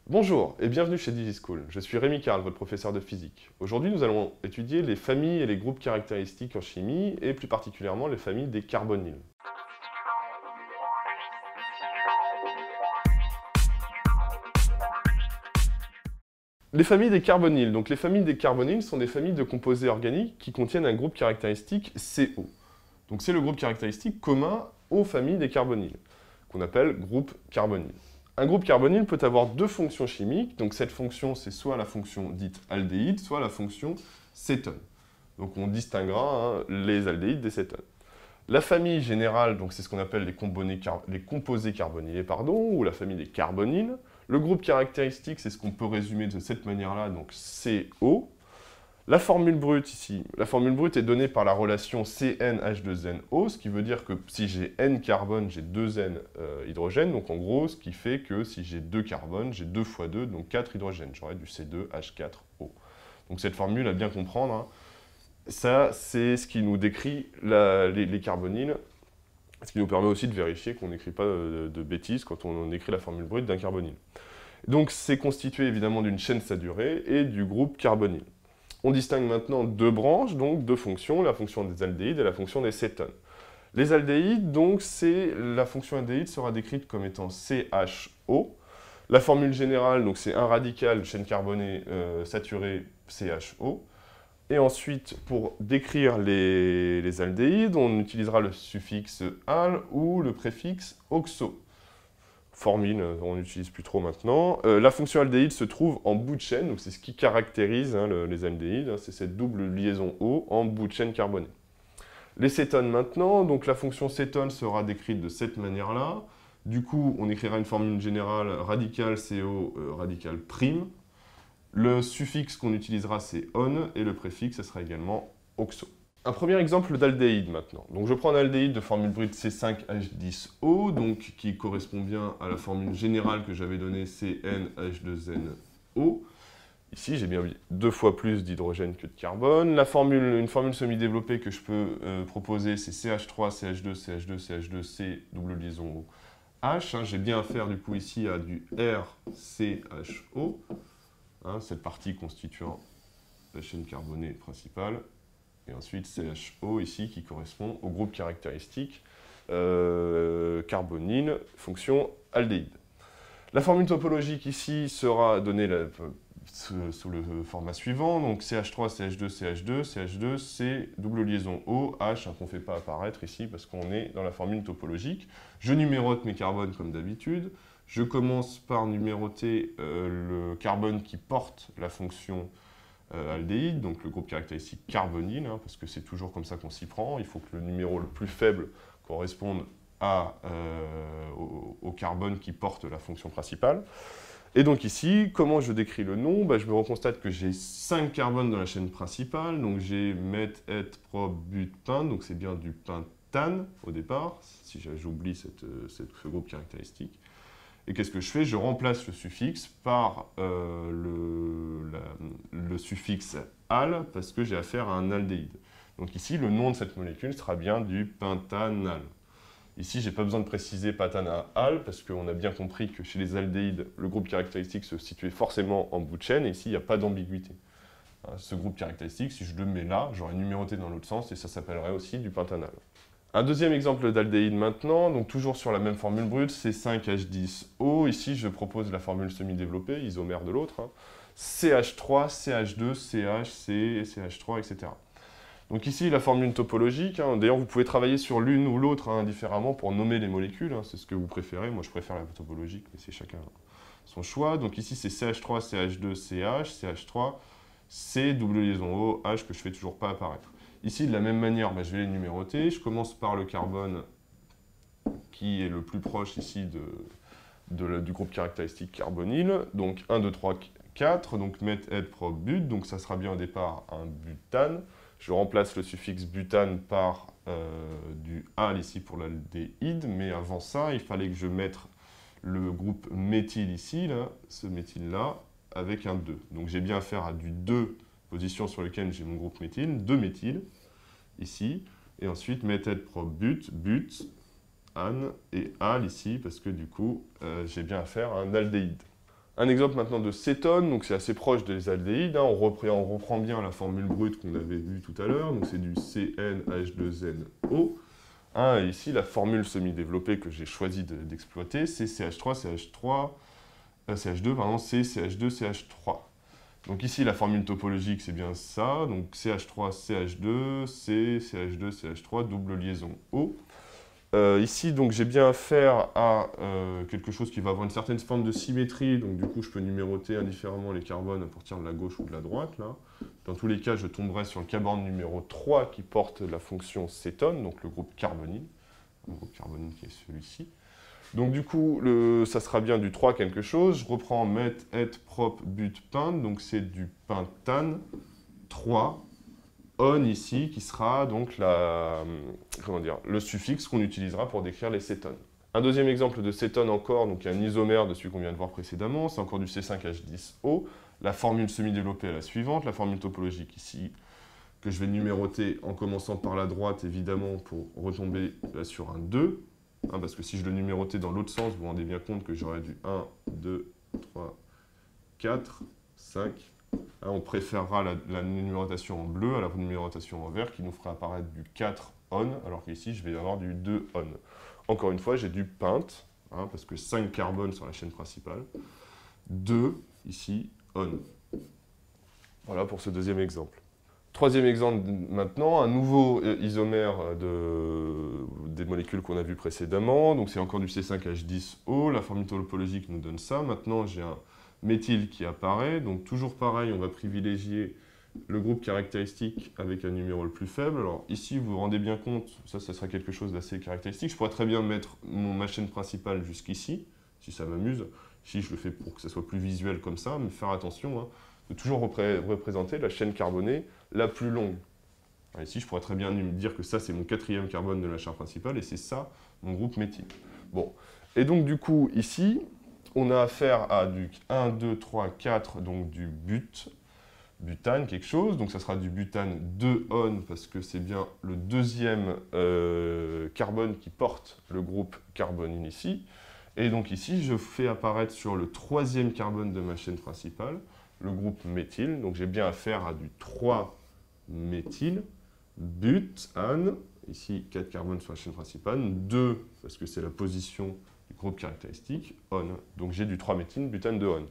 Bonjour et bienvenue chez DigiSchool. Je suis Rémi Carl, votre professeur de physique. Aujourd'hui, nous allons étudier les familles et les groupes caractéristiques en chimie, et plus particulièrement les familles des carbonyles. Les familles des carbonyles. Donc les familles des carbonyles sont des familles de composés organiques qui contiennent un groupe caractéristique CO. Donc c'est le groupe caractéristique commun aux familles des carbonyles, qu'on appelle groupe carbonyle. Un groupe carbonyle peut avoir deux fonctions chimiques, donc cette fonction c'est soit la fonction dite aldéhyde, soit la fonction cétone. Donc on distinguera les aldéhydes des cétones. La famille générale, donc c'est ce qu'on appelle les composés carbonylés, ou la famille des carbonyles. Le groupe caractéristique, c'est ce qu'on peut résumer de cette manière-là, donc CO. La formule brute ici, la formule brute est donnée par la relation CnH2nO, ce qui veut dire que si j'ai N carbone, j'ai 2 N hydrogène, donc en gros, ce qui fait que si j'ai 2 carbones, j'ai 2 fois 2, donc 4 hydrogènes, j'aurai du C2H4O. Donc cette formule, à bien comprendre, hein, ça c'est ce qui nous décrit les carbonyles, ce qui nous permet aussi de vérifier qu'on n'écrit pas de bêtises quand on écrit la formule brute d'un carbonyle. Donc c'est constitué évidemment d'une chaîne saturée et du groupe carbonyle. On distingue maintenant deux branches, donc deux fonctions, la fonction des aldéhydes et la fonction des cétones. Les aldéhydes, donc, la fonction aldéhyde sera décrite comme étant CHO. La formule générale, donc c'est un radical, chaîne carbonée saturée, CHO. Et ensuite, pour décrire les aldéhydes, on utilisera le suffixe al ou le préfixe oxo. Formule, on n'utilise plus trop maintenant. La fonction aldéhyde se trouve en bout de chaîne, donc c'est ce qui caractérise les aldéhydes, c'est cette double liaison O en bout de chaîne carbonée. Les cétones maintenant, donc la fonction cétone sera décrite de cette manière-là. Du coup, on écrira une formule générale radical CO radical prime. Le suffixe qu'on utilisera, c'est on, et le préfixe, ce sera également oxo. Un premier exemple d'aldéhyde maintenant. Donc je prends un aldéhyde de formule brute C5H10O, donc qui correspond bien à la formule générale que j'avais donnée CnH2nO. Ici, j'ai bien deux fois plus d'hydrogène que de carbone. Une formule semi-développée que je peux proposer, c'est CH3, CH2, CH2, CH2, C, double liaison H. J'ai bien affaire du coup ici à du RCHO, cette partie constituant la chaîne carbonée principale. Et ensuite CHO ici qui correspond au groupe caractéristique carbonyle, fonction aldéhyde. La formule topologique ici sera donnée sous le format suivant, donc CH3, CH2, CH2, CH2, C, double liaison O, H, qu'on ne fait pas apparaître ici parce qu'on est dans la formule topologique. Je numérote mes carbones comme d'habitude. Je commence par numéroter le carbone qui porte la fonction aldéhyde, donc le groupe caractéristique carbonyle, parce que c'est toujours comme ça qu'on s'y prend. Il faut que le numéro le plus faible corresponde au carbone qui porte la fonction principale. Et donc ici, comment je décris le nom? Je me reconstate que j'ai 5 carbones dans la chaîne principale, donc j'ai meth, eth, prop, but, pin, donc c'est bien du pentane au départ, si j'oublie ce groupe caractéristique. Et qu'est-ce que je fais? Je remplace le suffixe par le suffixe al, parce que j'ai affaire à un aldéhyde. Donc ici, le nom de cette molécule sera bien du pentanal. Ici, je n'ai pas besoin de préciser pentanal, parce qu'on a bien compris que chez les aldéhydes, le groupe caractéristique se situait forcément en bout de chaîne, et ici, il n'y a pas d'ambiguïté. Ce groupe caractéristique, si je le mets là, j'aurais numéroté dans l'autre sens, et ça s'appellerait aussi du pentanal. Un deuxième exemple d'aldéhyde maintenant, donc toujours sur la même formule brute, C5H10O. Ici, je propose la formule semi-développée, isomère de l'autre. CH3, CH2, CH, C, CH3, etc. Donc ici, la formule topologique. D'ailleurs, vous pouvez travailler sur l'une ou l'autre différemment pour nommer les molécules. C'est ce que vous préférez. Moi, je préfère la topologique, mais c'est chacun son choix. Donc ici, c'est CH3, CH2, CH, CH3, C, double liaison O, H, que je ne fais toujours pas apparaître. Ici, de la même manière, je vais les numéroter. Je commence par le carbone qui est le plus proche ici du groupe caractéristique carbonyle. Donc 1, 2, 3, 4. Donc meth, eth, prop, but. Donc ça sera bien au départ un butane. Je remplace le suffixe butane par du al ici pour l'aldéhyde. Mais avant ça, il fallait que je mette le groupe méthyle ici, là, ce méthyle-là, avec un 2. Donc j'ai bien affaire à du 2 position sur lequel j'ai mon groupe méthyle, 2 méthyle, ici, et ensuite méthède prop but, an et al ici, parce que du coup, j'ai bien affaire à un aldéhyde. Un exemple maintenant de cétone, donc c'est assez proche des aldéhydes, hein. On reprend bien la formule brute qu'on avait vue tout à l'heure, donc c'est du CnH2nO. Hein, et ici, la formule semi-développée que j'ai choisi d'exploiter, c'est CH2, pardon, c'est CH2CH3. Donc ici, la formule topologique, c'est bien ça, donc CH3, CH2, C, CH2, CH3, double liaison O. Ici, donc, j'ai bien affaire à quelque chose qui va avoir une certaine forme de symétrie, donc du coup, je peux numéroter indifféremment les carbones à partir de la gauche ou de la droite, là. Dans tous les cas, je tomberai sur le carbone numéro 3 qui porte la fonction cétone, donc le groupe carbonyle, qui est celui-ci. Donc du coup, ça sera bien du 3 quelque chose. Je reprends met, et, prop, but, pint, donc c'est du pentane 3. On ici, qui sera donc le suffixe qu'on utilisera pour décrire les cétones. Un deuxième exemple de cétone encore, donc il y a un isomère de celui qu'on vient de voir précédemment, c'est encore du C5H10O. La formule semi-développée est la suivante, la formule topologique ici, que je vais numéroter en commençant par la droite, évidemment, pour retomber là sur un 2, hein, parce que si je le numérotais dans l'autre sens, vous vous rendez bien compte que j'aurais du 1, 2, 3, 4, 5... Hein, on préférera la numérotation en bleu à la numérotation en vert qui nous fera apparaître du 4 on, alors qu'ici je vais avoir du 2 on. Encore une fois, j'ai du pint, hein, parce que 5 carbones sur la chaîne principale, 2 ici on. Voilà pour ce deuxième exemple. Troisième exemple maintenant, un nouveau isomère des molécules qu'on a vues précédemment, donc c'est encore du C5H10O, la formule topologique nous donne ça. Maintenant j'ai un méthyle qui apparaît, donc toujours pareil, on va privilégier le groupe caractéristique avec un numéro le plus faible. Alors ici, vous vous rendez bien compte, ça sera quelque chose d'assez caractéristique. Je pourrais très bien mettre ma chaîne principale jusqu'ici, si ça m'amuse. Ici, je le fais pour que ça soit plus visuel comme ça, mais faire attention, hein, de toujours représenter la chaîne carbonée la plus longue. Alors ici, je pourrais très bien me dire que ça, c'est mon 4e carbone de la chaîne principale, et c'est ça, mon groupe méthyle. Bon, et donc du coup, ici, on a affaire à du 1, 2, 3, 4, donc du butane, quelque chose. Donc ça sera du butane 2 on, parce que c'est bien le deuxième carbone qui porte le groupe carbonyle ici. Et donc ici, je fais apparaître sur le 3e carbone de ma chaîne principale, le groupe méthyle. Donc j'ai bien affaire à du 3-méthyle, butane, ici 4 carbones sur la chaîne principale, 2, parce que c'est la position groupe caractéristique, on. Donc j'ai du 3-méthyle, butane de on.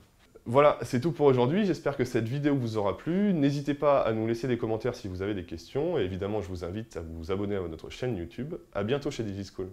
Voilà, c'est tout pour aujourd'hui. J'espère que cette vidéo vous aura plu. N'hésitez pas à nous laisser des commentaires si vous avez des questions. Et évidemment, je vous invite à vous abonner à notre chaîne YouTube. À bientôt chez DigiSchool.